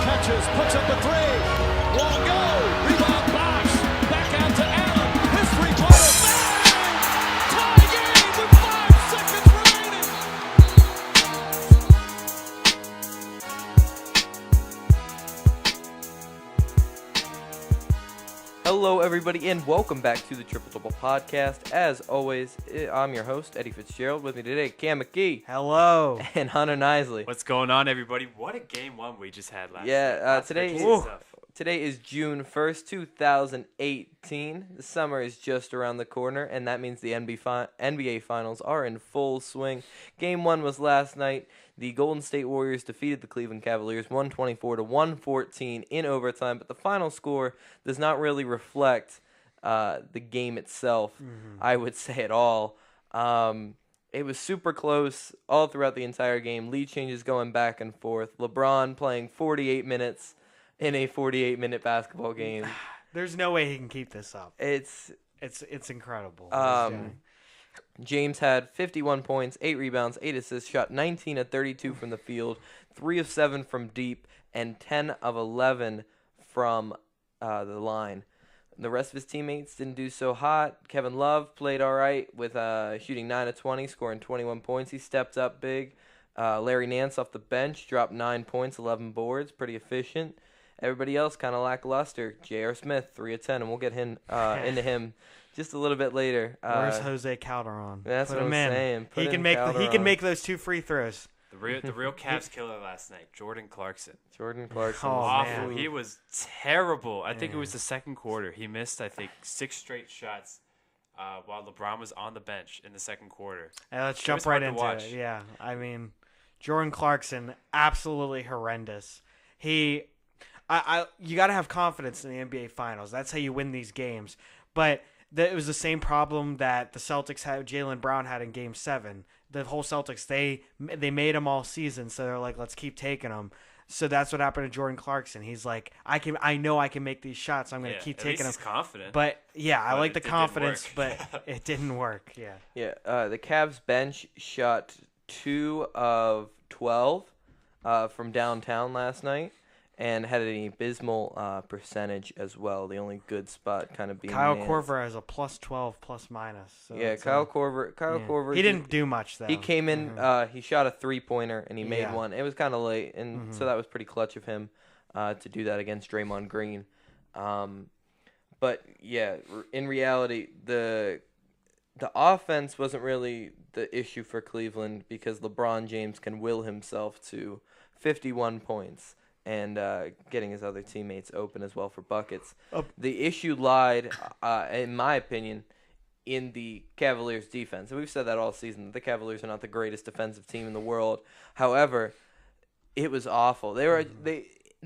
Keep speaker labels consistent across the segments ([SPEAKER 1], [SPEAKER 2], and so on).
[SPEAKER 1] Catches, puts up a three. Won't go. Rebound box. Back out to Allen. His three-pointer. Bang! Tie game with 5 seconds remaining.
[SPEAKER 2] Hello, everybody, and welcome back to the Triple Double Podcast. As always, I'm your host, Eddie Fitzgerald. With me today, Cam McKee.
[SPEAKER 3] Hello.
[SPEAKER 2] And Hunter Nisley.
[SPEAKER 4] What's going on, everybody? What a game one we just had last night.
[SPEAKER 2] Yeah, today is June 1st, 2018. The summer is just around the corner, and that means the NBA Finals are in full swing. Game 1 was last night. The Golden State Warriors defeated the Cleveland Cavaliers 124-114 in overtime, but the final score does not really reflect the game itself, I would say, at all. It was super close all throughout the entire game. Lead changes going back and forth. LeBron playing 48 minutes in a 48-minute basketball game.
[SPEAKER 3] There's no way he can keep this up.
[SPEAKER 2] It's
[SPEAKER 3] incredible.
[SPEAKER 2] James had 51 points, 8 rebounds, 8 assists, shot 19 of 32 from the field, 3 of 7 from deep, and 10 of 11 from the line. The rest of his teammates didn't do so hot. Kevin Love played all right with shooting 9 of 20, scoring 21 points. He stepped up big. Larry Nance off the bench dropped 9 points, 11 boards, pretty efficient. Everybody else kind of lackluster. J.R. Smith, 3 of 10, and we'll get him into him just a little bit later.
[SPEAKER 3] Where's Jose Calderon?
[SPEAKER 2] That's what I'm saying.
[SPEAKER 3] He can make those 2 free throws.
[SPEAKER 4] The real Cavs killer last night, Jordan Clarkson.
[SPEAKER 3] Oh,
[SPEAKER 4] Awful.
[SPEAKER 3] man.
[SPEAKER 4] He was terrible. I think it was the second quarter. He missed, 6 straight shots while LeBron was on the bench in the second quarter.
[SPEAKER 3] Let's jump right into it. Yeah, I mean, Jordan Clarkson, absolutely horrendous. You got to have confidence in the NBA Finals. That's how you win these games. But it was the same problem that the Celtics had, Jaylen Brown had in Game 7. The whole Celtics, they made him all season, so they're like, let's keep taking him. So that's what happened to Jordan Clarkson. He's like, I know I can make these shots. So I'm going to keep taking them.
[SPEAKER 4] He's confident.
[SPEAKER 3] But I like the confidence, but it didn't work. Yeah.
[SPEAKER 2] Yeah. The Cavs bench shot 2 of 12 from downtown last night, and had an abysmal percentage as well. The only good spot kind of being
[SPEAKER 3] Kyle
[SPEAKER 2] Nance.
[SPEAKER 3] Korver has a +12 ±. So
[SPEAKER 2] yeah, Kyle Korver.
[SPEAKER 3] He didn't do much though.
[SPEAKER 2] He came in. He shot a 3-pointer and he made one. It was kind of late, and so that was pretty clutch of him to do that against Draymond Green. But yeah, in reality, the offense wasn't really the issue for Cleveland because LeBron James can will himself to 51 points. And getting his other teammates open as well for buckets. The issue lied, in my opinion, in the Cavaliers' defense. And we've said that all season. The Cavaliers are not the greatest defensive team in the world. However, it was awful. There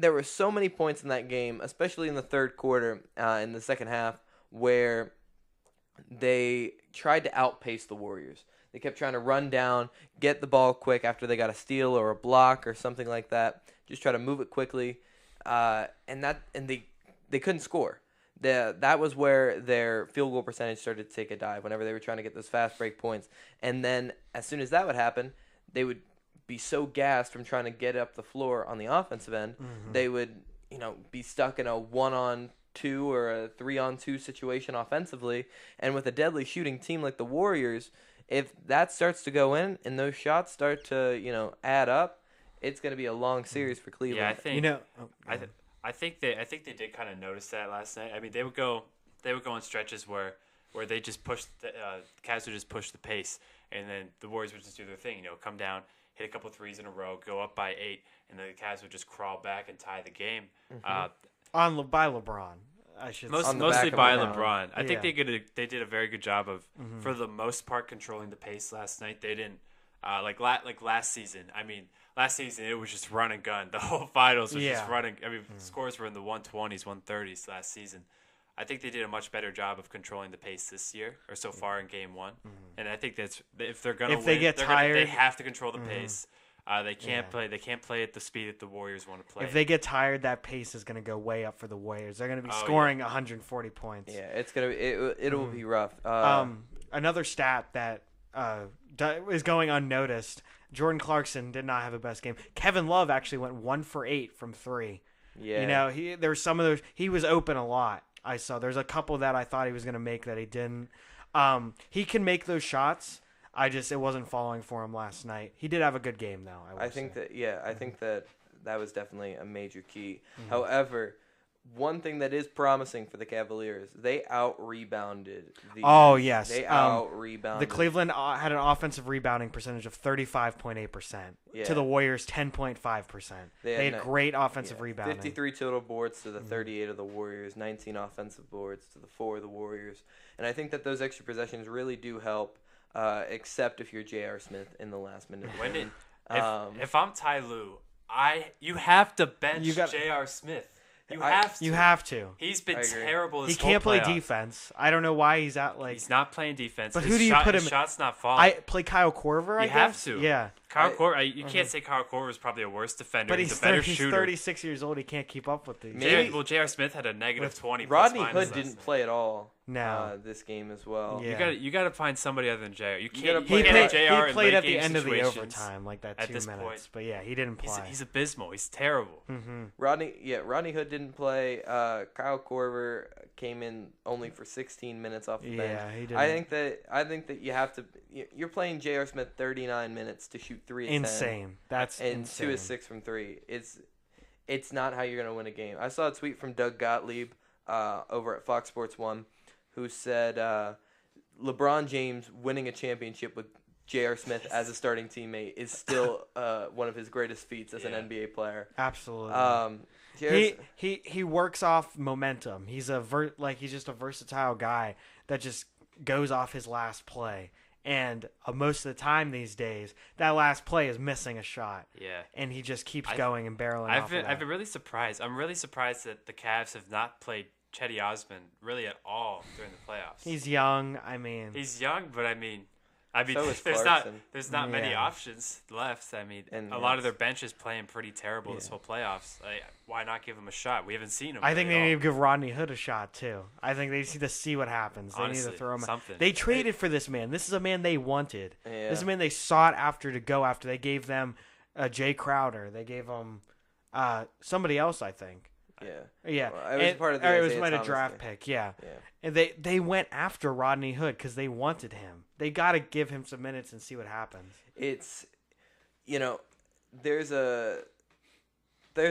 [SPEAKER 2] were so many points in that game, especially in the third quarter, in the second half, where they tried to outpace the Warriors. They kept trying to run down, get the ball quick after they got a steal or a block or something like that. Just try to move it quickly, and they couldn't score. That was where their field goal percentage started to take a dive whenever they were trying to get those fast break points. And then as soon as that would happen, they would be so gassed from trying to get up the floor on the offensive end, they would be stuck in a 1-on-2 or a 3-on-2 situation offensively. And with a deadly shooting team like the Warriors, if that starts to go in and those shots start to add up, it's going to be a long series for Cleveland.
[SPEAKER 4] Yeah, I think they did kind of notice that last night. I mean, they would go in stretches where they just push the Cavs would just push the pace, and then the Warriors would just do their thing. Come down, hit a couple threes in a row, go up by 8, and then the Cavs would just crawl back and tie the game.
[SPEAKER 3] By LeBron. I should
[SPEAKER 4] mostly by LeBron. I think they did a very good job of, for the most part, controlling the pace last night. They didn't like last season. I mean, last season it was just run and gun. The whole finals was just running. I mean, scores were in the 120s, 130s last season. I think they did a much better job of controlling the pace this year, or so far in Game 1. And I think that's if they're gonna win,
[SPEAKER 3] they get tired,
[SPEAKER 4] they have to control the pace. They can't play. They can't play at the speed that the Warriors want to play.
[SPEAKER 3] If they get tired, that pace is going to go way up for the Warriors. They're going to be scoring 140 points.
[SPEAKER 2] Yeah, it's gonna be. It'll be rough.
[SPEAKER 3] Another stat that is going unnoticed. Jordan Clarkson did not have a best game. Kevin Love actually went 1 for 8 from 3.
[SPEAKER 2] Yeah.
[SPEAKER 3] There's some of those. He was open a lot. I saw. There's a couple that I thought he was going to make that he didn't. He can make those shots. It wasn't falling for him last night. He did have a good game though. I think
[SPEAKER 2] that was definitely a major key. Mm-hmm. However, one thing that is promising for the Cavaliers, they out-rebounded.
[SPEAKER 3] Yes.
[SPEAKER 2] They out-rebounded.
[SPEAKER 3] The Cleveland had an offensive rebounding percentage of 35.8% to the Warriors 10.5%. They had great offensive rebounding.
[SPEAKER 2] 53 total boards to the 38 of the Warriors, 19 offensive boards to the 4 of the Warriors. And I think that those extra possessions really do help, except if you're J.R. Smith in the last minute.
[SPEAKER 4] If I'm Ty Lue, you have to bench J.R. Smith. You have to. He's been terrible this whole
[SPEAKER 3] He can't play
[SPEAKER 4] playoff.
[SPEAKER 3] defense. I don't know why he's out.
[SPEAKER 4] He's not playing defense.
[SPEAKER 3] But who do you put him?
[SPEAKER 4] His shot's not falling.
[SPEAKER 3] Play Kyle Korver. I guess.
[SPEAKER 4] You have to.
[SPEAKER 3] Yeah.
[SPEAKER 4] Kyle Korver. You can't say Kyle Korver is probably a worse defender.
[SPEAKER 3] But
[SPEAKER 4] he's a better
[SPEAKER 3] he's
[SPEAKER 4] shooter.
[SPEAKER 3] 36 years old. He can't keep up with these.
[SPEAKER 4] J.R. Smith had a negative 20.
[SPEAKER 2] Rodney Hood didn't play at all.
[SPEAKER 3] No.
[SPEAKER 2] This game as well.
[SPEAKER 3] Yeah.
[SPEAKER 4] You got to find somebody other than J.R. You
[SPEAKER 2] can't.
[SPEAKER 4] He
[SPEAKER 3] played at the end of the overtime, like that 2 minutes.
[SPEAKER 4] Point.
[SPEAKER 3] But yeah, he didn't play.
[SPEAKER 4] He's abysmal. He's terrible.
[SPEAKER 3] Mm-hmm.
[SPEAKER 2] Rodney Hood didn't play. Kyle Korver came in only for 16 minutes off the bench.
[SPEAKER 3] Yeah, he didn't.
[SPEAKER 2] I think that you have to. You're playing J.R. Smith 39 minutes to shoot 3 of 10.
[SPEAKER 3] Insane. That's
[SPEAKER 2] and
[SPEAKER 3] insane.
[SPEAKER 2] 2 of 6 from 3. It's not how you're gonna win a game. I saw a tweet from Doug Gottlieb over at Fox Sports 1, who said LeBron James winning a championship with J.R. Smith as a starting teammate is still one of his greatest feats as an NBA player.
[SPEAKER 3] Absolutely. He works off momentum. He's he's just a versatile guy that just goes off his last play. And most of the time these days, that last play is missing a shot.
[SPEAKER 4] Yeah.
[SPEAKER 3] And he just keeps going and barreling off of that.
[SPEAKER 4] I've been really surprised. I'm really surprised that the Cavs have not played Chetty Osman really at all during the playoffs.
[SPEAKER 3] He's young.
[SPEAKER 4] He's young, but
[SPEAKER 2] So
[SPEAKER 4] there's not many options left. And a lot of their bench is playing pretty terrible this whole playoffs. Why not give him a shot? We haven't seen him.
[SPEAKER 3] I think they need to give Rodney Hood a shot too. I think they need to see what happens.
[SPEAKER 4] Honestly,
[SPEAKER 3] they need to throw him
[SPEAKER 4] something.
[SPEAKER 3] They traded for this man. This is a man they wanted.
[SPEAKER 2] Yeah.
[SPEAKER 3] This is a man they sought after to go after. They gave them Jay Crowder. They gave them somebody else, I think.
[SPEAKER 2] Yeah.
[SPEAKER 3] Well,
[SPEAKER 2] it was part of the
[SPEAKER 3] it was a draft pick. Yeah. And they went after Rodney Hood because they wanted him. They got to give him some minutes and see what happens.
[SPEAKER 2] It's, there's a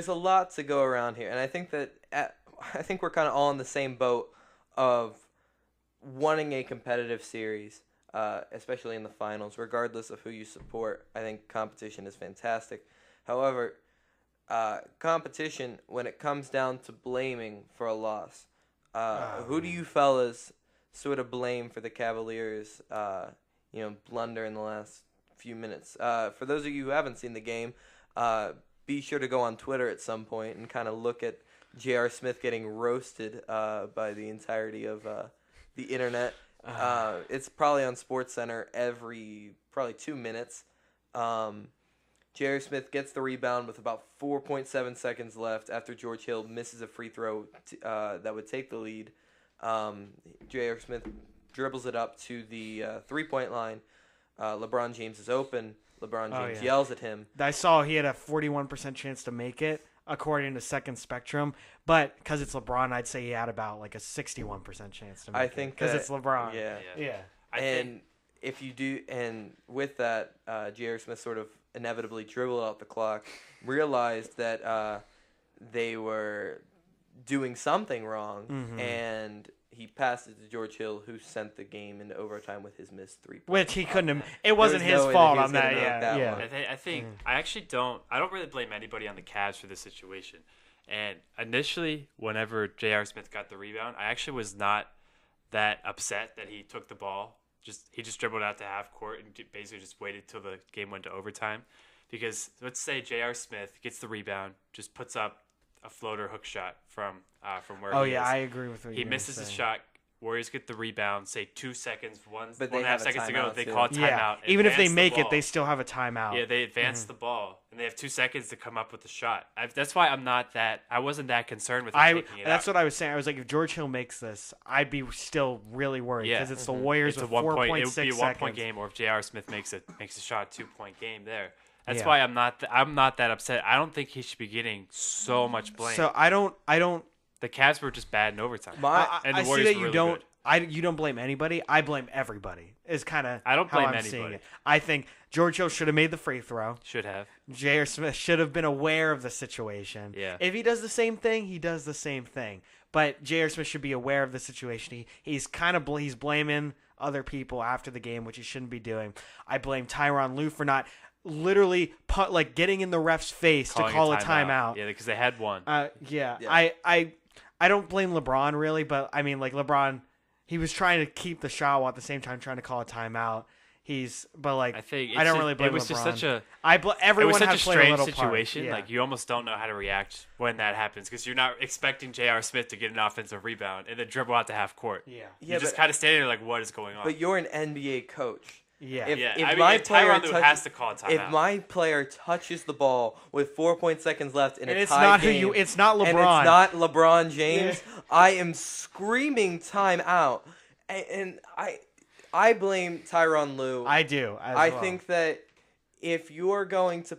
[SPEAKER 2] lot to go around here, and I think we're kind of all in the same boat of wanting a competitive series, especially in the finals, regardless of who you support. I think competition is fantastic. However, competition, when it comes down to blaming for a loss, who do you fellas sort of blame for the Cavaliers, blunder in the last few minutes? For those of you who haven't seen the game, be sure to go on Twitter at some point and kind of look at J.R. Smith getting roasted by the entirety of the internet. It's probably on SportsCenter every probably 2 minutes. J.R. Smith gets the rebound with about 4.7 seconds left after George Hill misses a free throw that would take the lead. J.R. Smith dribbles it up to the 3-point line. LeBron James is open. LeBron James yells at him.
[SPEAKER 3] I saw he had a 41% chance to make it, according to Second Spectrum. But because it's LeBron, I'd say he had about like a 61% chance to make it. Because it's LeBron.
[SPEAKER 2] Yeah. And if you do, and with that, J.R. Smith sort of inevitably dribbled out the clock, realized that they were doing something wrong, and he passed it to George Hill, who sent the game into overtime with his missed 3-point.
[SPEAKER 3] Which he couldn't have. It wasn't his fault on that.
[SPEAKER 4] I think I don't really blame anybody on the Cavs for this situation. And initially, whenever J.R. Smith got the rebound, I actually was not that upset that he took the ball. He just dribbled out to half court and basically just waited till the game went to overtime. Because let's say J.R. Smith gets the rebound, just puts up a floater hook shot from where he is.
[SPEAKER 3] I agree with what
[SPEAKER 4] he misses his shot. Warriors get the rebound, say 2 seconds, one
[SPEAKER 2] But
[SPEAKER 4] and
[SPEAKER 2] they
[SPEAKER 4] a half
[SPEAKER 2] have a
[SPEAKER 4] seconds to go.
[SPEAKER 2] timeout,
[SPEAKER 4] They
[SPEAKER 2] too.
[SPEAKER 4] call a timeout.
[SPEAKER 3] Yeah. Even if they
[SPEAKER 4] advance the
[SPEAKER 3] make it,
[SPEAKER 4] ball.
[SPEAKER 3] they still have a timeout.
[SPEAKER 4] Yeah, they advance the ball, and they have 2 seconds to come up with the shot. That's why I wasn't that concerned with taking it
[SPEAKER 3] That's
[SPEAKER 4] out.
[SPEAKER 3] what I was saying. I was like, if George Hill makes this, I'd be still really worried because it's the Warriors
[SPEAKER 4] It's a
[SPEAKER 3] with
[SPEAKER 4] 1 point.
[SPEAKER 3] 4.6
[SPEAKER 4] It would be a 1 point
[SPEAKER 3] seconds.
[SPEAKER 4] game, or if J.R. Smith makes a shot, 2 point game there. That's
[SPEAKER 3] Yeah.
[SPEAKER 4] why I'm not that upset. I don't think he should be getting so much blame.
[SPEAKER 3] So I don't.
[SPEAKER 4] The Cavs were just bad in overtime. And the
[SPEAKER 3] I see
[SPEAKER 4] Warriors
[SPEAKER 3] that
[SPEAKER 4] were
[SPEAKER 3] you
[SPEAKER 4] really
[SPEAKER 3] don't.
[SPEAKER 4] good.
[SPEAKER 3] You don't blame anybody. I blame everybody. Is kind of
[SPEAKER 4] I don't
[SPEAKER 3] how
[SPEAKER 4] blame
[SPEAKER 3] I'm seeing
[SPEAKER 4] anybody.
[SPEAKER 3] it. I think George Hill should have made the free throw.
[SPEAKER 4] Should have.
[SPEAKER 3] J.R. Smith should have been aware of the situation.
[SPEAKER 4] Yeah.
[SPEAKER 3] If he does the same thing, he does the same thing. But J.R. Smith should be aware of the situation. He's kind of he's blaming other people after the game, which he shouldn't be doing. I blame Tyronn Lue for not literally getting in the ref's face to call a timeout.
[SPEAKER 4] Yeah, because they had one.
[SPEAKER 3] Yeah. I don't blame LeBron really, but I mean LeBron, he was trying to keep the shot while at the same time trying to call a timeout.
[SPEAKER 4] I think
[SPEAKER 3] I don't really blame
[SPEAKER 4] it was
[SPEAKER 3] LeBron.
[SPEAKER 4] just such a
[SPEAKER 3] everyone
[SPEAKER 4] it was such
[SPEAKER 3] has
[SPEAKER 4] a
[SPEAKER 3] played
[SPEAKER 4] strange
[SPEAKER 3] little part.
[SPEAKER 4] situation.
[SPEAKER 3] Yeah.
[SPEAKER 4] Like you almost don't know how to react when that happens because you're not expecting J.R. Smith to get an offensive rebound and then dribble out to half court.
[SPEAKER 3] Yeah.
[SPEAKER 4] You're just kind of standing there like, what is going on?
[SPEAKER 2] But you're an NBA coach.
[SPEAKER 3] Yeah.
[SPEAKER 2] If
[SPEAKER 4] Tyronn Lue has to call a timeout.
[SPEAKER 2] If my player touches the ball with 4 seconds left in
[SPEAKER 3] And
[SPEAKER 2] a
[SPEAKER 3] it's
[SPEAKER 2] tie
[SPEAKER 3] not
[SPEAKER 2] game,
[SPEAKER 3] it's not LeBron.
[SPEAKER 2] and it's not LeBron James, I am screaming timeout, and I blame Tyronn Lue.
[SPEAKER 3] I do.
[SPEAKER 2] I think that if you're going to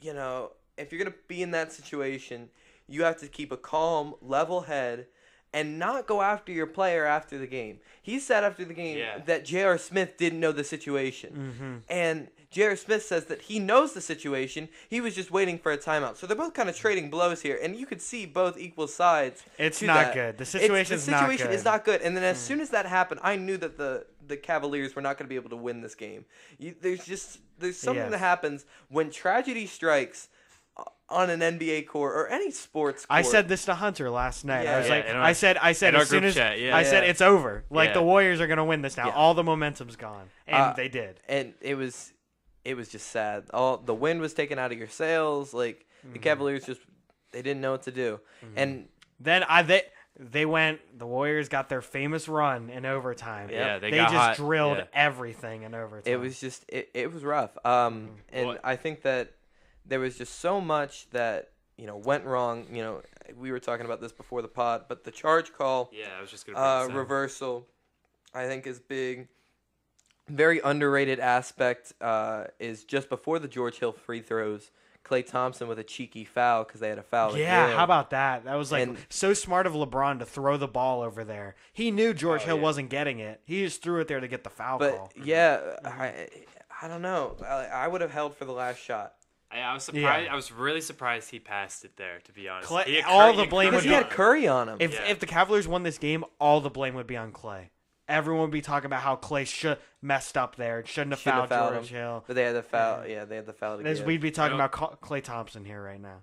[SPEAKER 2] if you're going to be in that situation, you have to keep a calm, level head and not go after your player after the game. He said after the game that J.R. Smith didn't know the situation.
[SPEAKER 3] Mm-hmm.
[SPEAKER 2] And J.R. Smith says that he knows the situation. He was just waiting for a timeout. So they're both kind of trading blows here. And you could see both equal sides.
[SPEAKER 3] It's
[SPEAKER 2] to
[SPEAKER 3] not
[SPEAKER 2] that.
[SPEAKER 3] good. The situation is not good.
[SPEAKER 2] is not good. And then as soon as that happened, I knew that the Cavaliers were not going to be able to win this game. There's something that happens when tragedy strikes on an NBA court or any sports court.
[SPEAKER 3] I said this to Hunter last night.
[SPEAKER 2] Yeah.
[SPEAKER 3] I was
[SPEAKER 2] Yeah,
[SPEAKER 3] like,
[SPEAKER 4] in our-
[SPEAKER 3] I said
[SPEAKER 4] in our
[SPEAKER 3] as soon
[SPEAKER 4] group
[SPEAKER 3] as
[SPEAKER 4] chat, yeah.
[SPEAKER 3] I said it's over. Like
[SPEAKER 4] Yeah.
[SPEAKER 3] the Warriors are gonna win this now.
[SPEAKER 2] Yeah.
[SPEAKER 3] All the momentum's gone, and they did.
[SPEAKER 2] And it was just sad. All the wind was taken out of your sails. Like the Cavaliers they didn't know what to do. And
[SPEAKER 3] Then they went. The Warriors got their famous run in overtime.
[SPEAKER 4] Yeah, they
[SPEAKER 3] they
[SPEAKER 4] got
[SPEAKER 3] just
[SPEAKER 4] hot.
[SPEAKER 3] drilled
[SPEAKER 4] Yeah.
[SPEAKER 2] it
[SPEAKER 3] everything in overtime.
[SPEAKER 2] was just it was rough. And
[SPEAKER 4] What?
[SPEAKER 2] I think that there was just so much that went wrong. We were talking about this before the pod, but the charge call.
[SPEAKER 4] Yeah, I was just going to bring this up.
[SPEAKER 2] Reversal, I think, is big. Very underrated aspect is just before the George Hill free throws, Klay Thompson with a cheeky foul because they had a foul.
[SPEAKER 3] Yeah,
[SPEAKER 2] again.
[SPEAKER 3] how about that? That was
[SPEAKER 2] And-
[SPEAKER 3] so smart of LeBron to throw the ball over there. He knew George Hill wasn't getting it. He just threw it there to get the foul
[SPEAKER 2] But
[SPEAKER 3] call.
[SPEAKER 2] yeah, I don't know. I would have held for the last shot.
[SPEAKER 4] I was surprised. I was really surprised he passed it there, to be honest.
[SPEAKER 3] Clay-
[SPEAKER 4] He had
[SPEAKER 3] all
[SPEAKER 4] Curry-
[SPEAKER 3] the blame
[SPEAKER 2] Because
[SPEAKER 3] would
[SPEAKER 2] he
[SPEAKER 3] be
[SPEAKER 2] had Curry on him.
[SPEAKER 3] If the Cavaliers won this game, all the blame would be on Clay. Everyone would be talking about how Clay messed up there. Shouldn't have
[SPEAKER 2] Shouldn't
[SPEAKER 3] fouled
[SPEAKER 2] have
[SPEAKER 3] George Hill.
[SPEAKER 2] But they had the foul. Yeah, they had the foul to
[SPEAKER 3] As
[SPEAKER 2] give.
[SPEAKER 3] we'd be talking about Klay Thompson here right now.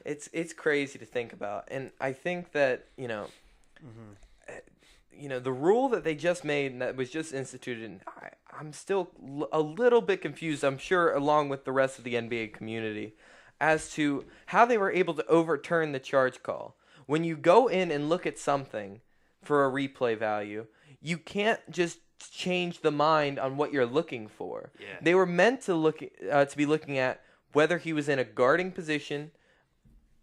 [SPEAKER 2] It's crazy to think about, and I think that the rule that they just made and that was just instituted, and I'm still a little bit confused. I'm sure, along with the rest of the NBA community, as to how they were able to overturn the charge call. When you go in and look at something for a replay value, you can't just change the mind on what you're looking for.
[SPEAKER 4] Yeah.
[SPEAKER 2] They were meant to be looking at whether he was in a guarding position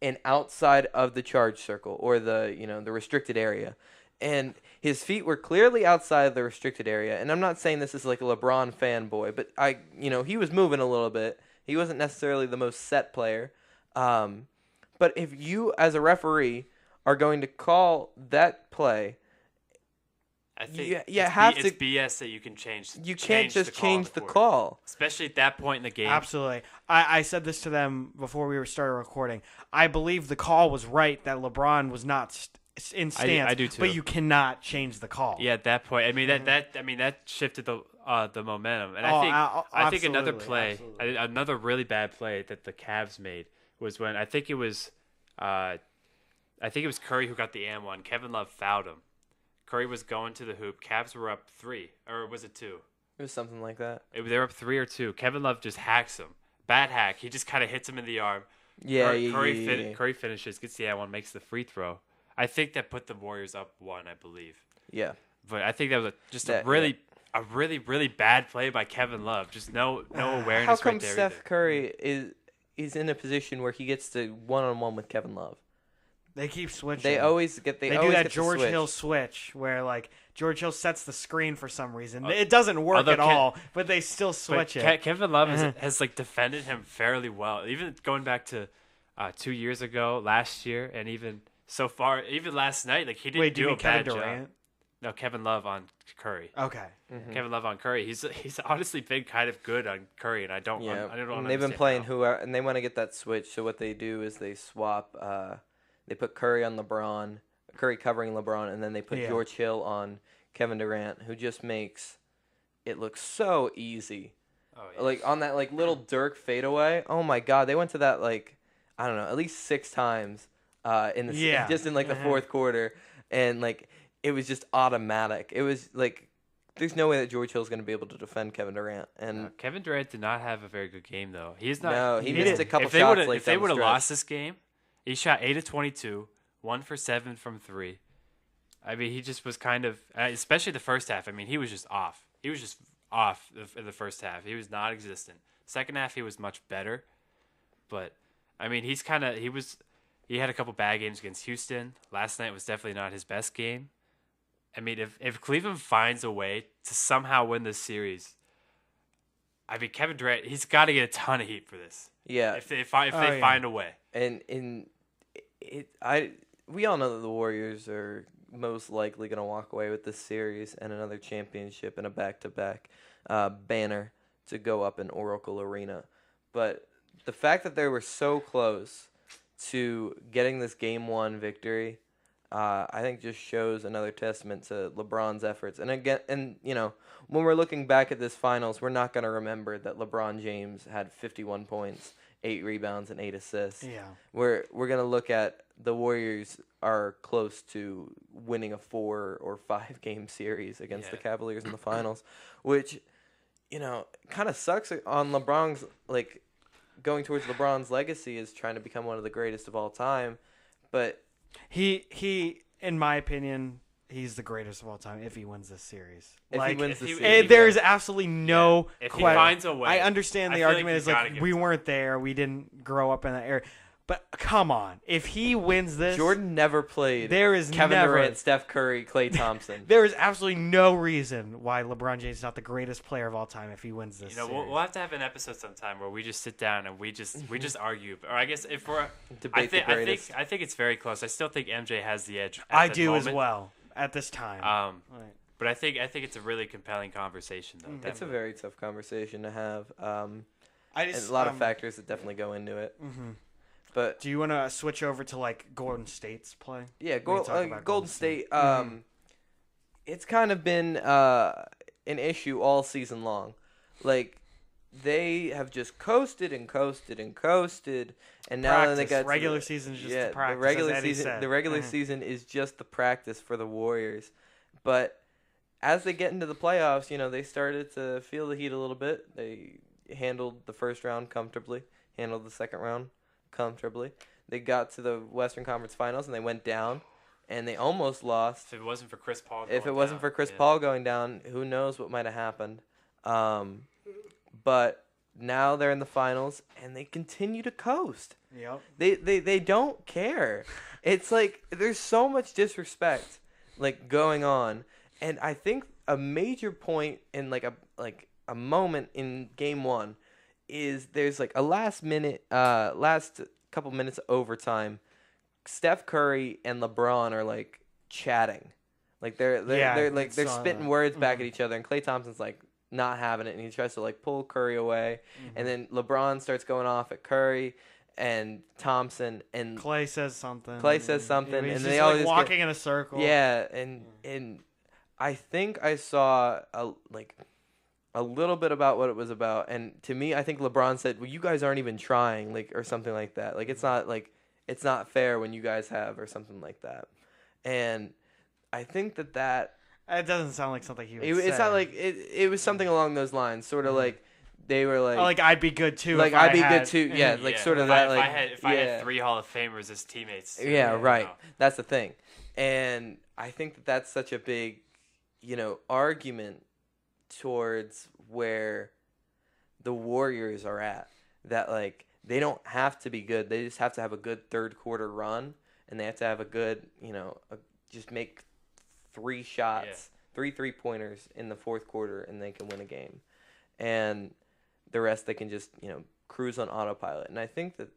[SPEAKER 2] and outside of the charge circle or the restricted area. And his feet were clearly outside of the restricted area. And I'm not saying this is like a LeBron fanboy, but he was moving a little bit. He wasn't necessarily the most set player. But if you, as a referee, are going to call that play,
[SPEAKER 4] I think it's BS that you can change.
[SPEAKER 2] You can't just change the call.
[SPEAKER 4] Especially at that point in the game.
[SPEAKER 3] Absolutely. I said this to them before we started recording. I believe the call was right that LeBron was not in stance.
[SPEAKER 4] I do too.
[SPEAKER 3] But you cannot change the call.
[SPEAKER 4] Yeah, at that point. I mean that shifted the momentum. And I think another play, another really bad play that the Cavs made was when I think it was Curry who got the and one. Kevin Love fouled him. Curry was going to the hoop. Cavs were up 3, or was it 2?
[SPEAKER 2] It was something like that.
[SPEAKER 4] They were up 3 or 2. Kevin Love just hacks him. Bad hack. He just kind of hits him in the arm.
[SPEAKER 2] Yeah,
[SPEAKER 4] Curry finishes, gets the and one, makes the free throw. I think that put the Warriors up 1, I believe.
[SPEAKER 2] Yeah.
[SPEAKER 4] But I think that was a really bad play by Kevin Love. Just no awareness.
[SPEAKER 2] How come
[SPEAKER 4] right there
[SPEAKER 2] Steph
[SPEAKER 4] either.
[SPEAKER 2] Curry is in a position where he gets to 1-on-1 with Kevin Love?
[SPEAKER 3] They keep switching.
[SPEAKER 2] They always do
[SPEAKER 3] that George
[SPEAKER 2] switch.
[SPEAKER 3] Hill switch where like George Hill sets the screen for some reason. It doesn't work at all, but they still switch it.
[SPEAKER 4] Kevin Love has like defended him fairly well. Even going back to 2 years ago, last year, and even so far, even last night, like he didn't do a bad job. No, Kevin Love on Curry.
[SPEAKER 3] Okay.
[SPEAKER 4] Mm-hmm. Kevin Love on Curry. He's honestly been kind of good on Curry, and I don't.
[SPEAKER 2] They've been playing and they want to get that switch. So what they do is they swap. They put Curry on LeBron, Curry covering LeBron, and then they put George Hill on Kevin Durant, who just makes it look so easy. Oh, yeah. Like on that like little Dirk fadeaway. Oh my God, they went to that like I don't know, at least 6 times in the fourth quarter, and like it was just automatic. It was like there's no way that George Hill's going to be able to defend Kevin Durant. And
[SPEAKER 4] Kevin Durant did not have a very good game though. He's not.
[SPEAKER 2] No, he missed a couple shots.
[SPEAKER 4] If they would have lost this game. He shot 8 of 22, 1 for 7 from 3. I mean, he just was kind of, especially the first half. I mean, he was just off. He was just off in the first half. He was non-existent. Second half, he was much better. But I mean, he had a couple bad games against Houston. Last night was definitely not his best game. I mean, if Cleveland finds a way to somehow win this series, I mean, Kevin Durant, he's got to get a ton of heat for this.
[SPEAKER 2] Yeah.
[SPEAKER 4] If they find a way.
[SPEAKER 2] And we all know that the Warriors are most likely going to walk away with this series and another championship and a back-to-back banner to go up in Oracle Arena. But the fact that they were so close to getting this Game 1 victory, I think just shows another testament to LeBron's efforts. And again, when we're looking back at this finals, we're not going to remember that LeBron James had 51 points, 8 rebounds, and 8 assists.
[SPEAKER 3] Yeah.
[SPEAKER 2] We're going to look at the Warriors are close to winning a 4 or 5 game series against the Cavaliers in the finals, which, kind of sucks on LeBron's, like, going towards LeBron's legacy is trying to become one of the greatest of all time. But
[SPEAKER 3] he in my opinion, he's the greatest of all time if he wins this series.
[SPEAKER 2] If he wins the series.
[SPEAKER 3] There's absolutely no question.
[SPEAKER 4] If he finds a way.
[SPEAKER 3] I understand the argument is like we weren't there, we didn't grow up in that era. But come on, if he wins this,
[SPEAKER 2] Jordan never played.
[SPEAKER 3] There is
[SPEAKER 2] Kevin Durant, Steph Curry, Klay Thompson.
[SPEAKER 3] There is absolutely no reason why LeBron James is not the greatest player of all time if he wins this. Series.
[SPEAKER 4] We'll have to have an episode sometime where we just sit down and we just argue. Or I guess if we're
[SPEAKER 2] debate the greatest.
[SPEAKER 4] I think it's very close. I still think MJ has the edge.
[SPEAKER 3] I do as well at this time.
[SPEAKER 4] Right. But I think it's a really compelling conversation though.
[SPEAKER 2] It's a very tough conversation to have. And
[SPEAKER 3] a
[SPEAKER 2] lot of factors that definitely go into it.
[SPEAKER 3] Mm-hmm.
[SPEAKER 2] But
[SPEAKER 3] do you want to switch over to like Golden State's play?
[SPEAKER 2] Yeah, Golden State. It's kind of been an issue all season long. Like they have just coasted and coasted and coasted, and now they got
[SPEAKER 3] regular season is just the practice.
[SPEAKER 2] The regular season is just the practice for the Warriors. But as they get into the playoffs, they started to feel the heat a little bit. They handled the first round comfortably, handled the second round comfortably. They got to the Western Conference Finals and they went down, and they almost lost.
[SPEAKER 4] If it wasn't for Chris Paul
[SPEAKER 2] going down, who knows what might have happened. But now they're in the finals and they continue to coast.
[SPEAKER 3] Yep.
[SPEAKER 2] They don't care. It's like there's so much disrespect like going on, and I think a major point in like a moment in Game 1 is there's like a last couple minutes of overtime. Steph Curry and LeBron are like chatting, like they're spitting words back at each other, and Klay Thompson's like not having it, and he tries to like pull Curry away, and then LeBron starts going off at Curry and Thompson, and
[SPEAKER 3] Klay says something,
[SPEAKER 2] and they
[SPEAKER 3] all walking in a circle.
[SPEAKER 2] Yeah, and I think I saw a little bit about what it was about, and to me, I think LeBron said, "Well, you guys aren't even trying," like, or something like that. Like, it's not fair when you guys have, or something like that. And I think that
[SPEAKER 3] it doesn't sound like something he would say.
[SPEAKER 2] It's not like it was something along those lines, sort of like they were like,
[SPEAKER 3] like I'd be good too.
[SPEAKER 2] Like
[SPEAKER 3] if
[SPEAKER 2] I'd be
[SPEAKER 3] had,
[SPEAKER 2] good too. Yeah, like sort of
[SPEAKER 4] if
[SPEAKER 2] that.
[SPEAKER 4] If I had 3 Hall of Famers as teammates.
[SPEAKER 2] Yeah, right. That's the thing, and I think that that's such a big, argument towards where the Warriors are at. That like they don't have to be good. They just have to have a good third quarter run, and they have to have a good, just make 3 shots, 3 3-pointers in the fourth quarter, and they can win a game. And the rest they can just, cruise on autopilot. And I think that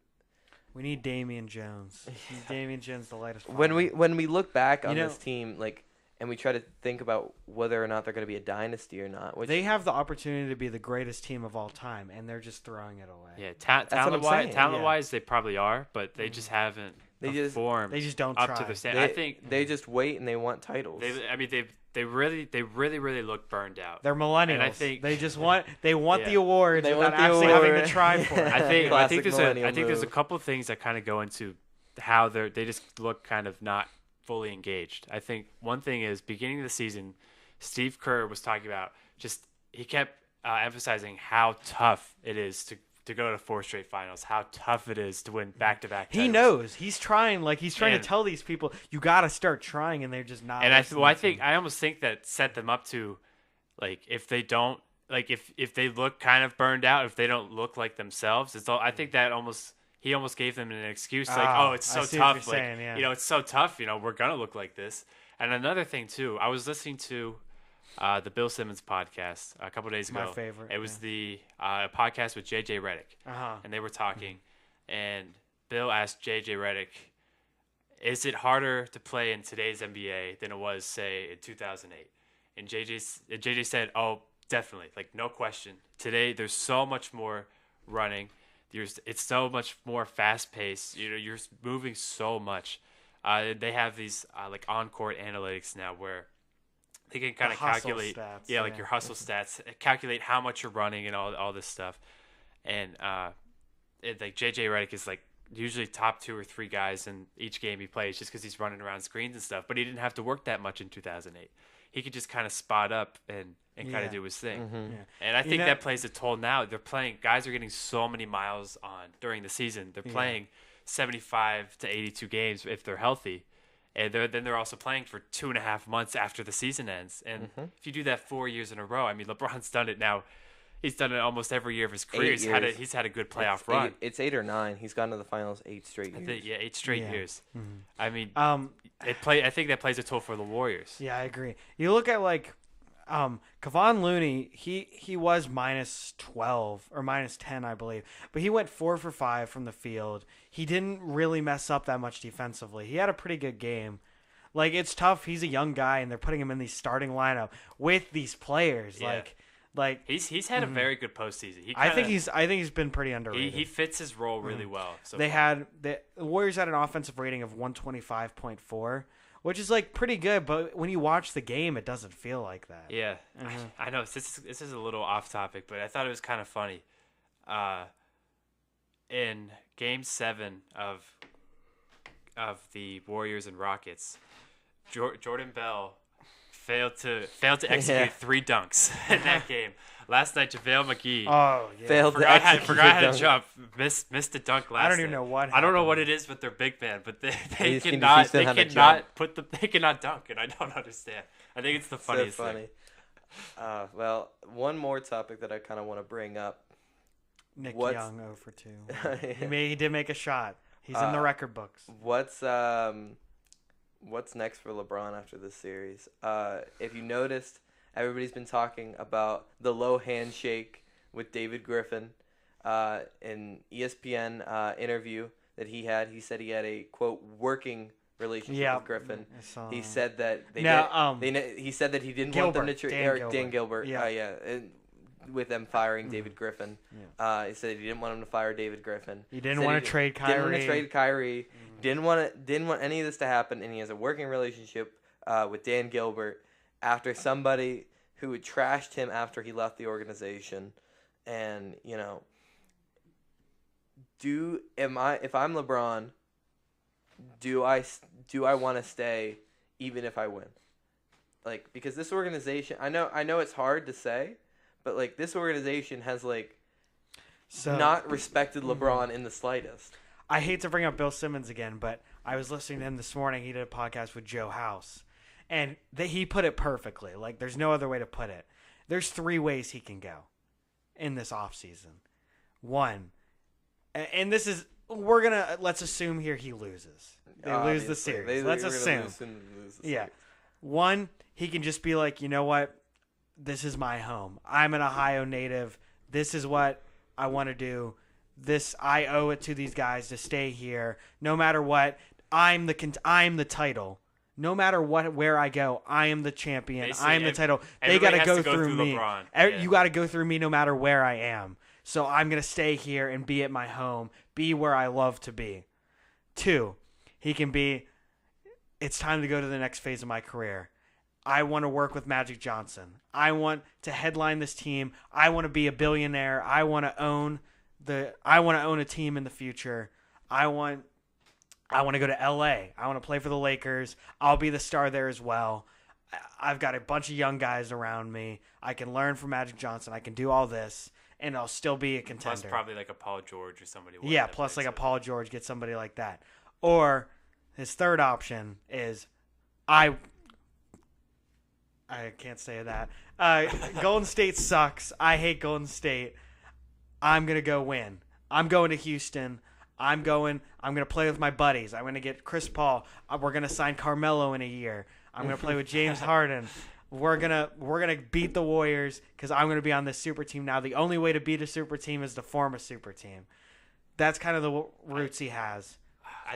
[SPEAKER 3] we need Damian Jones. Damian Jones the lightest.
[SPEAKER 2] When we look back on this team, like, and we try to think about whether or not they're going to be a dynasty or not. Which,
[SPEAKER 3] they have the opportunity to be the greatest team of all time, and they're just throwing it away.
[SPEAKER 4] Yeah, talent-wise, they probably are, but they just haven't performed.
[SPEAKER 3] They just don't
[SPEAKER 4] up
[SPEAKER 3] try.
[SPEAKER 4] to the standard. I think
[SPEAKER 2] they just wait and they want titles.
[SPEAKER 4] They really look burned out.
[SPEAKER 3] They're millennials. And
[SPEAKER 4] I think
[SPEAKER 3] they just want the awards without actually having to try for it.
[SPEAKER 4] I think there's a couple of things that kind of go into how they just look kind of not fully engaged. I think one thing is beginning of the season, Steve Kerr was talking about he kept emphasizing how tough it is to go to 4 straight finals, how tough it is to win back-to-back titles.
[SPEAKER 3] He knows. He's trying to tell these people, you got to start trying, and they're just not.
[SPEAKER 4] And I almost think that set them up to, like, if they don't, like, if they look kind of burned out, if they don't look like themselves, I think that he almost gave them an excuse, like, it's so tough, like,
[SPEAKER 3] saying, yeah.
[SPEAKER 4] It's so tough, we're gonna look like this. And another thing too, I was listening to the Bill Simmons podcast a couple days ago.
[SPEAKER 3] My favorite.
[SPEAKER 4] It was the podcast with JJ Redick, and they were talking, and Bill asked JJ Redick, "Is it harder to play in today's NBA than it was, say, in 2008?" And JJ said, "Oh, definitely, like no question. Today, there's so much more running. It's so much more fast paced. You're moving so much. They have these like on-court analytics now where." They can kind of calculate,
[SPEAKER 3] stats,
[SPEAKER 4] like your hustle stats, calculate how much you're running and all this stuff. And like JJ Redick is like usually top 2 or 3 guys in each game he plays just because he's running around screens and stuff. But he didn't have to work that much in 2008. He could just kind of spot up and kind of do his thing.
[SPEAKER 3] Mm-hmm. Yeah.
[SPEAKER 4] And I think that plays a toll now. Guys are getting so many miles on during the season. They're playing 75 to 82 games if they're healthy. And then they're also playing for 2.5 months after the season ends. And if you do that 4 years in a row, I mean, LeBron's done it now. He's done it almost every year of his career. He's had a good playoff run.
[SPEAKER 2] It's 8 or 9. He's gone to the finals 8 straight years.
[SPEAKER 4] 8 straight years.
[SPEAKER 3] Mm-hmm.
[SPEAKER 4] I mean, I think that plays a toll for the Warriors.
[SPEAKER 3] Yeah, I agree. You look at like Kevon Looney, he was minus 12 or minus 10, I believe, but he went 4 for 5 from the field. He didn't really mess up that much defensively. He had a pretty good game. Like, it's tough. He's a young guy, and they're putting him in the starting lineup with these players.
[SPEAKER 4] Yeah.
[SPEAKER 3] Like
[SPEAKER 4] he's had a very good postseason.
[SPEAKER 3] I think he's been pretty underrated.
[SPEAKER 4] He fits his role really well.
[SPEAKER 3] The Warriors had an offensive rating of 125.4. Which is like pretty good, but when you watch the game, it doesn't feel like that.
[SPEAKER 4] Yeah, I know this is a little off topic, but I thought it was kind of funny. In Game 7 of the Warriors and Rockets, Jordan Bell failed to execute 3 dunks in that game. Last night, JaVale McGee forgot how to jump, missed a dunk last night.
[SPEAKER 3] I don't even know what happened.
[SPEAKER 4] I don't know what it is with their big man, but they cannot dunk, and I don't understand. I think it's the funniest thing.
[SPEAKER 2] Well, one more topic that I kind of want to bring up.
[SPEAKER 3] Nick Young 0 for 2. He did make a shot. He's in the record books.
[SPEAKER 2] What's next for LeBron after this series? If you noticed, everybody's been talking about the low handshake with David Griffin. In ESPN interview that he had, he said he had a, quote, working relationship with Griffin. He said that he said that he didn't want them to trade Dan Gilbert. With them firing David Griffin. He said he didn't want him to fire David Griffin.
[SPEAKER 3] He didn't want to trade Kyrie.
[SPEAKER 2] Didn't want to trade Kyrie. Didn't want any of this to happen, and he has a working relationship with Dan Gilbert after somebody who had trashed him after he left the organization. And, if I'm LeBron, do I want to stay even if I win? Like, because this organization, I know it's hard to say, but like this organization has like
[SPEAKER 3] So
[SPEAKER 2] not respected LeBron in the slightest.
[SPEAKER 3] I hate to bring up Bill Simmons again, but I was listening to him this morning. He did a podcast with Joe House, and he put it perfectly. Like, there's no other way to put it. There's 3 ways he can go in this offseason. One, and this is, let's assume here he loses. They lose the series. Let's assume. Yeah. One, he can just be like, you know what? This is my home. I'm an Ohio native. This is what I want to do. I owe it to these guys to stay here. No matter what, I'm the title. No matter where I go, I am the champion. I am the title. They got to go through me. You got to go through me no matter where I am. So I'm going to stay here and be at my home, be where I love to be. 2, he can be, it's time to go to the next phase of my career. I want to work with Magic Johnson. I want to headline this team. I want to be a billionaire. I want to own a team in the future. I want to go to LA. I want to play for the Lakers. I'll be the star there as well. I've got a bunch of young guys around me. I can learn from Magic Johnson. I can do all this, and I'll still be a contender.
[SPEAKER 4] Plus probably like a Paul George or somebody.
[SPEAKER 3] Yeah, plus like a Paul George, get somebody like that. Or his third option is I can't say that. Golden State sucks. I hate Golden State. I'm going to go win. I'm going to Houston. I'm going to play with my buddies. I'm going to get Chris Paul. We're going to sign Carmelo in a year. I'm going to play with James Harden. We're going to beat the Warriors because I'm going to be on this super team now. The only way to beat a super team is to form a super team. That's kind of the roots he has.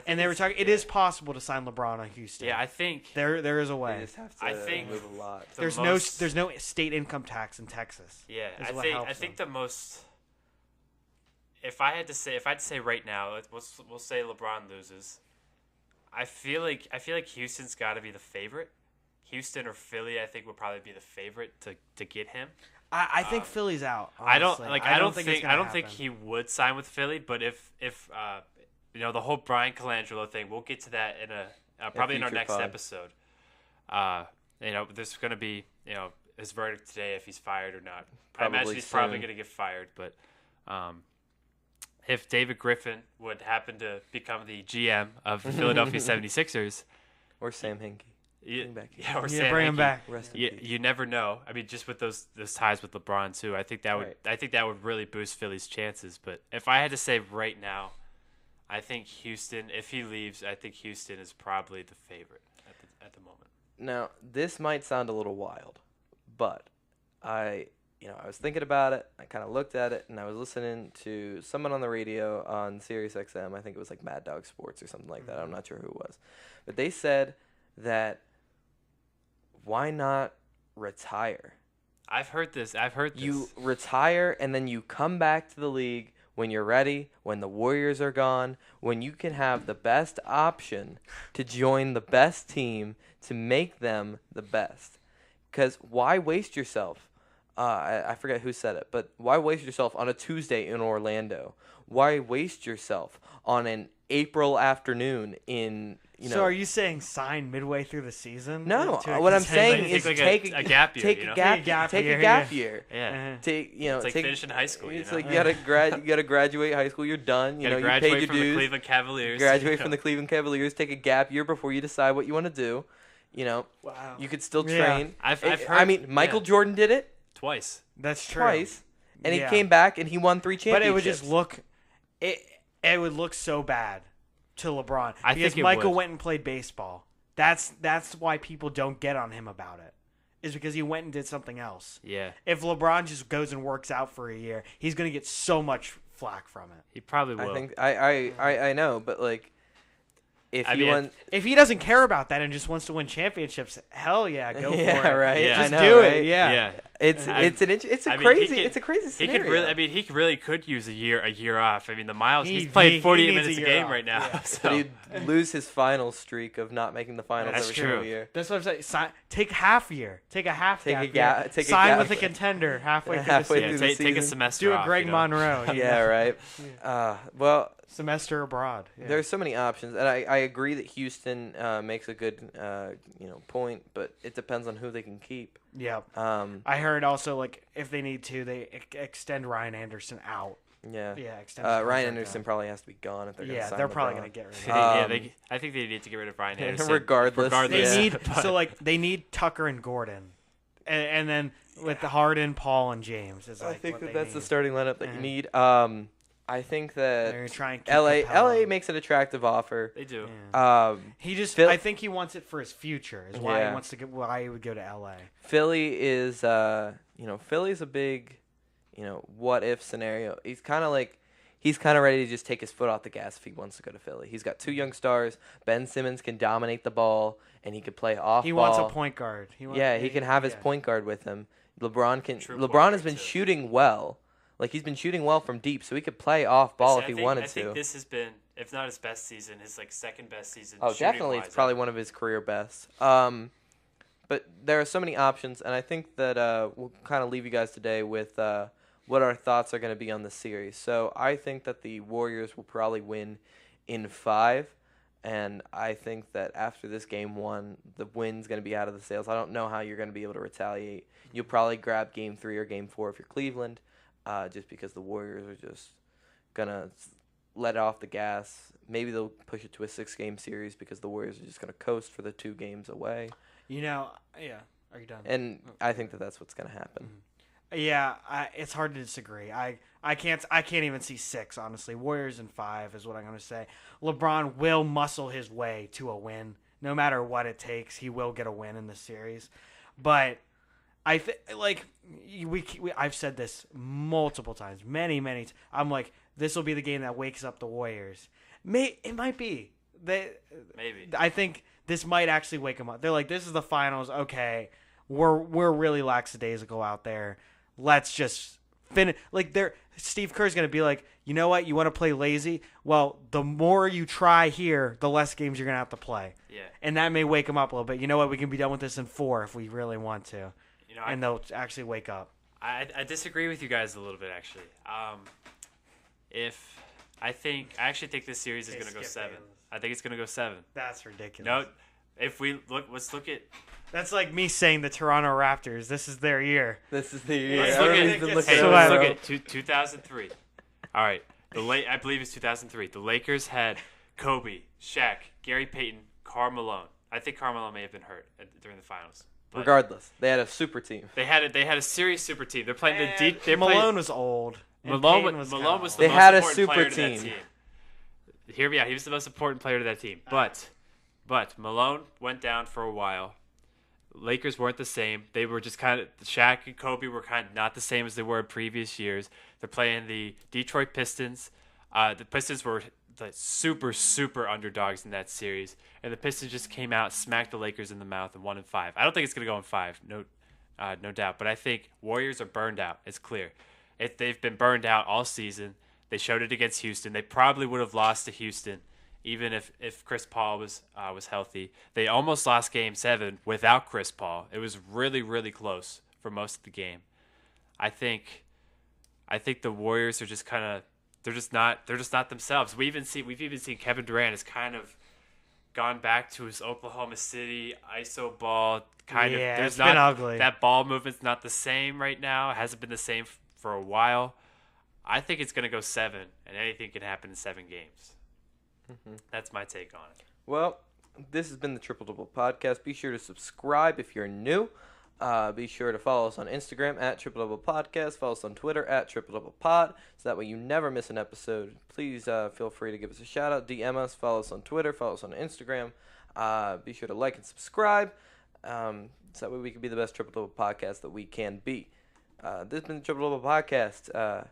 [SPEAKER 3] And they were talking. It is possible to sign LeBron on Houston.
[SPEAKER 4] Yeah, I think
[SPEAKER 3] there is a way.
[SPEAKER 2] They just have to move a lot.
[SPEAKER 3] There's no state income tax in Texas.
[SPEAKER 4] Yeah, I think the most. If I had to say right now, we'll say LeBron loses. I feel like Houston's got to be the favorite. Houston or Philly, I think, would probably be the favorite to get him.
[SPEAKER 3] I think Philly's out. Honestly.
[SPEAKER 4] I don't think he would sign with Philly, but if the whole Brian Colangelo thing, we'll get to that in probably in our next episode. There's going to be his verdict today if he's fired or not. I imagine he's probably going to get fired, but if David Griffin would happen to become the GM of the Philadelphia 76ers,
[SPEAKER 2] or Sam Hinkie.
[SPEAKER 3] Bring him back.
[SPEAKER 4] You never know. I mean, just with those ties with LeBron too, I think that would really boost Philly's chances. But if I had to say right now, I think Houston. If he leaves, I think Houston is probably the favorite at the moment.
[SPEAKER 2] Now, this might sound a little wild, but I was thinking about it. I kind of looked at it, and I was listening to someone on the radio on Sirius XM. I think it was like Mad Dog Sports or something like that. I'm not sure who it was, but they said that why not retire?
[SPEAKER 4] I've heard this.
[SPEAKER 2] You retire, and then you come back to the league when you're ready, when the Warriors are gone, when you can have the best option to join the best team to make them the best. Because why waste yourself? I forget who said it, but why waste yourself on a Tuesday in Orlando? Why waste yourself on an April afternoon in
[SPEAKER 3] So are you saying sign midway through the season?
[SPEAKER 2] No, what I'm saying is take a gap year. Take a gap year.
[SPEAKER 4] Yeah.
[SPEAKER 2] It's
[SPEAKER 4] like finishing high school.
[SPEAKER 2] It's like you gotta graduate high school. You're done. You paid your dues.
[SPEAKER 4] The Cleveland Cavaliers.
[SPEAKER 2] Graduate from the Cleveland Cavaliers. Take a gap year before you decide what you want to do.
[SPEAKER 3] Wow.
[SPEAKER 2] You could still train.
[SPEAKER 4] I've heard.
[SPEAKER 2] I mean, Michael Jordan did it
[SPEAKER 4] twice.
[SPEAKER 3] That's true.
[SPEAKER 2] Twice, and he came back and he won 3 championships.
[SPEAKER 3] But it would just look. It would look so bad to LeBron because
[SPEAKER 4] think
[SPEAKER 3] Michael went and played baseball. That's why people don't get on him about it. Is because he went and did something else.
[SPEAKER 4] Yeah.
[SPEAKER 3] If LeBron just goes and works out for a year, he's going to get so much flack from it.
[SPEAKER 4] He probably will.
[SPEAKER 2] I think I know, but like
[SPEAKER 3] if he doesn't care about that and just wants to win championships, hell yeah, go for it.
[SPEAKER 2] Right.
[SPEAKER 4] Yeah,
[SPEAKER 3] just
[SPEAKER 2] I know,
[SPEAKER 3] do
[SPEAKER 2] right?
[SPEAKER 3] it. Yeah.
[SPEAKER 4] Yeah.
[SPEAKER 2] It's a crazy scenario.
[SPEAKER 4] He really could use a year off. I mean, the Miles he's played 48 minutes a game right now.
[SPEAKER 3] Yeah.
[SPEAKER 4] So.
[SPEAKER 2] But he'd lose his final streak of not making the finals
[SPEAKER 4] That's
[SPEAKER 2] every
[SPEAKER 4] true.
[SPEAKER 2] single year.
[SPEAKER 3] That's what I'm saying. Take half year. Take a half
[SPEAKER 2] Take a
[SPEAKER 3] gap
[SPEAKER 2] gap- take a
[SPEAKER 3] Sign
[SPEAKER 2] gap-
[SPEAKER 3] with a contender halfway
[SPEAKER 2] Halfway
[SPEAKER 3] through the
[SPEAKER 2] through
[SPEAKER 3] season.
[SPEAKER 2] the
[SPEAKER 4] Take a
[SPEAKER 2] season.
[SPEAKER 4] semester
[SPEAKER 3] Do a
[SPEAKER 4] off,
[SPEAKER 3] Greg Monroe.
[SPEAKER 2] Yeah, right. Well,
[SPEAKER 3] Semester abroad. Yeah.
[SPEAKER 2] there's so many options, and I agree that Houston makes a good point, but it depends on who they can keep.
[SPEAKER 3] Yeah.
[SPEAKER 2] I
[SPEAKER 3] heard also, like, if they need to, they extend Ryan Anderson out.
[SPEAKER 2] Yeah.
[SPEAKER 3] Yeah, extend
[SPEAKER 2] Ryan Anderson probably has to be gone if they're going to sign
[SPEAKER 3] they're probably
[SPEAKER 2] LeBron.
[SPEAKER 3] going to get rid of him.
[SPEAKER 4] I think they need to get rid of Ryan Anderson.
[SPEAKER 2] Regardless.
[SPEAKER 3] They
[SPEAKER 2] Yeah.
[SPEAKER 3] they need Tucker and Gordon. And then with the Harden, Paul, and James is like
[SPEAKER 2] I think
[SPEAKER 3] what
[SPEAKER 2] that's
[SPEAKER 3] they
[SPEAKER 2] the starting lineup that you need. I think
[SPEAKER 3] They're
[SPEAKER 2] that
[SPEAKER 3] gonna try and keep
[SPEAKER 2] LA
[SPEAKER 3] Capella.
[SPEAKER 2] makes an attractive offer.
[SPEAKER 4] They do.
[SPEAKER 3] Yeah. He just
[SPEAKER 2] Phil-
[SPEAKER 3] I think he wants it for his future. Is why
[SPEAKER 2] Yeah.
[SPEAKER 3] he wants to why he would go to LA.
[SPEAKER 2] Philly is Philly's a big, what if scenario. He's kind of ready to just take his foot off the gas if he wants to go to Philly. He's got 2 young stars. Ben Simmons can dominate the ball and he could play off
[SPEAKER 3] He
[SPEAKER 2] ball.
[SPEAKER 3] wants a point guard. He
[SPEAKER 2] can have his point guard with him. LeBron
[SPEAKER 4] True
[SPEAKER 2] LeBron
[SPEAKER 4] point
[SPEAKER 2] has been
[SPEAKER 4] guard, too.
[SPEAKER 2] shooting well. Like, he's been shooting well from deep, so he could play off ball if he wanted
[SPEAKER 4] I
[SPEAKER 2] to.
[SPEAKER 4] think this has been, if not his best season, his second best season.
[SPEAKER 2] Oh, definitely. It's probably one of his career bests. But there are so many options, and I think that we'll kind of leave you guys today with what our thoughts are going to be on the series. So I think that the Warriors will probably win in 5, and I think that after this game 1, the win's going to be out of the sails. I don't know how you're going to be able to retaliate. You'll probably grab game 3 or game 4 if you're Cleveland, just because the Warriors are just going to let off the gas. Maybe they'll push it to a 6-game series because the Warriors are just going to coast for the 2 games away.
[SPEAKER 3] Yeah. Are you done?
[SPEAKER 2] And I think that that's what's going to happen.
[SPEAKER 3] Mm-hmm. Yeah, it's hard to disagree. I can't even see 6, honestly. Warriors in 5 is what I'm going to say. LeBron will muscle his way to a win. No matter what it takes, he will get a win in this series. But I think, I've said this multiple times, many times. I'm like, this will be the game that wakes up the Warriors. It might be. Maybe. I think this might actually wake them up. They're like, this is the finals. Okay, we're really lackadaisical out there. Let's just finish. Steve Kerr's gonna be like, you know what? You want to play lazy? Well, the more you try here, the less games you're gonna have to play.
[SPEAKER 4] Yeah.
[SPEAKER 3] And that may wake them up a little bit. You know what? We can be done with this in 4 if we really want to. And they'll actually wake up.
[SPEAKER 4] I disagree with you guys a little bit, actually. I actually think this series is going to go 7. I think it's going to go 7.
[SPEAKER 3] That's ridiculous.
[SPEAKER 4] No, if we let's look at.
[SPEAKER 3] That's like me saying the Toronto Raptors. This is their year.
[SPEAKER 2] This is the year.
[SPEAKER 4] Let's look at 2003. All right, I believe it's 2003. The Lakers had Kobe, Shaq, Gary Payton, Karl Malone. I think Karl Malone may have been hurt during the finals. But
[SPEAKER 2] regardless, they had a super team.
[SPEAKER 4] They had a serious super team. They're playing the deep.
[SPEAKER 3] Malone was old.
[SPEAKER 4] Malone was the most important player to that team. Hear me out. He was the most important player to that team. But Malone went down for a while. Lakers weren't the same. They were just kind of Shaq and Kobe were kind of not the same as they were in previous years. They're playing the Detroit Pistons. The Pistons were the super underdogs in that series, and the Pistons just came out, smacked the Lakers in the mouth, and won in 5. I don't think it's gonna go in 5, no doubt. But I think Warriors are burned out. It's clear. If they've been burned out all season, they showed it against Houston. They probably would have lost to Houston, even if Chris Paul was healthy. They almost lost Game 7 without Chris Paul. It was really close for most of the game. I think the Warriors are just kind of they're just not themselves. We've even seen Kevin Durant has kind of gone back to his Oklahoma City ISO ball kind of.
[SPEAKER 3] It's been ugly.
[SPEAKER 4] That ball movement's not the same right now. It hasn't been the same for a while. I think it's going to go 7, and anything can happen in 7 games. Mm-hmm. That's my take on it.
[SPEAKER 2] Well, this has been the Triple Double Podcast. Be sure to subscribe if you're new. Be sure to follow us on Instagram at Triple Double Podcast. Follow us on Twitter at Triple Double Pod, so that way you never miss an episode. Please feel free to give us a shout out, DM us, follow us on Twitter, follow us on Instagram. Be sure to like and subscribe, so that way we can be the best Triple Double Podcast that we can be. This has been the Triple Double Podcast.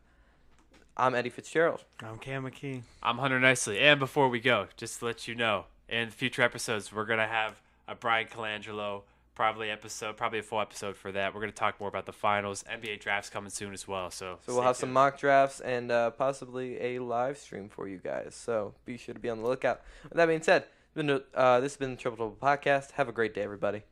[SPEAKER 2] I'm Eddie Fitzgerald.
[SPEAKER 3] I'm Cam McKee.
[SPEAKER 4] I'm Hunter Nicely. And before we go, just to let you know, in future episodes, we're going to have a Brian Colangelo probably a full episode for that. We're going to talk more about the finals. NBA draft's coming soon as well. So
[SPEAKER 2] we'll have some mock drafts and possibly a live stream for you guys. So be sure to be on the lookout. With that being said, this has been the Triple Double Podcast. Have a great day, everybody.